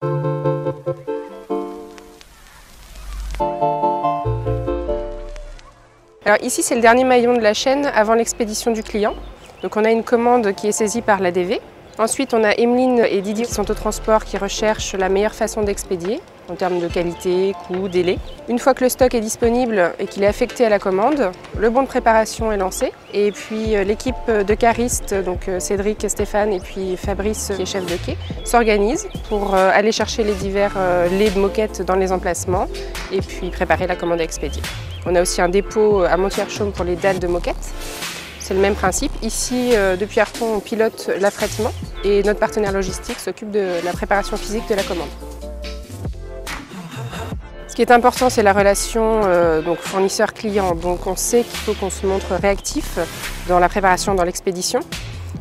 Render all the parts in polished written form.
Alors ici, c'est le dernier maillon de la chaîne avant l'expédition du client. Donc on a une commande qui est saisie par l'ADV. Ensuite, on a Emeline et Didier qui sont au transport, qui recherchent la meilleure façon d'expédier en termes de qualité, coût, délai. Une fois que le stock est disponible et qu'il est affecté à la commande, le bon de préparation est lancé. Et puis l'équipe de caristes, donc Cédric, Stéphane et puis Fabrice, qui est chef de quai, s'organise pour aller chercher les divers laits de moquette dans les emplacements et puis préparer la commande à expédier. On a aussi un dépôt à Montier-Chaume pour les dalles de moquette. C'est le même principe. Ici, depuis Arton, on pilote l'affrètement et notre partenaire logistique s'occupe de la préparation physique de la commande. Ce qui est important, c'est la relation fournisseur-client. Donc on sait qu'il faut qu'on se montre réactif dans la préparation, dans l'expédition.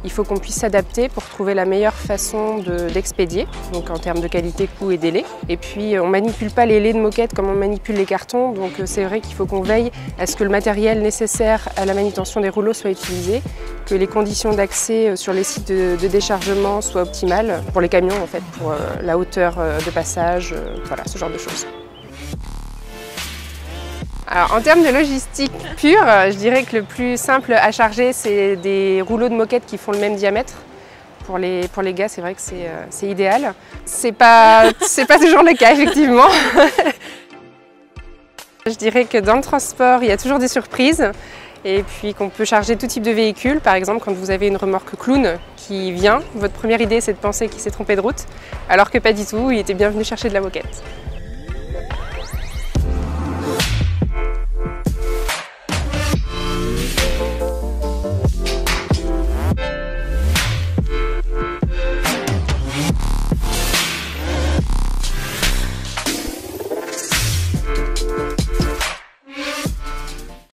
Il faut qu'on puisse s'adapter pour trouver la meilleure façon d'expédier, donc en termes de qualité, coût et délai. Et puis on ne manipule pas les laits de moquette comme on manipule les cartons, donc c'est vrai qu'il faut qu'on veille à ce que le matériel nécessaire à la manutention des rouleaux soit utilisé, que les conditions d'accès sur les sites de déchargement soient optimales pour les camions, en fait, pour la hauteur de passage, voilà, ce genre de choses. Alors, en termes de logistique pure, je dirais que le plus simple à charger, c'est des rouleaux de moquette qui font le même diamètre. Pour les gars, c'est vrai que c'est idéal. C'est pas toujours le cas, effectivement. Je dirais que dans le transport, il y a toujours des surprises. Et puis qu'on peut charger tout type de véhicule. Par exemple, quand vous avez une remorque clown qui vient, votre première idée, c'est de penser qu'il s'est trompé de route, alors que pas du tout, il était bien venu chercher de la moquette.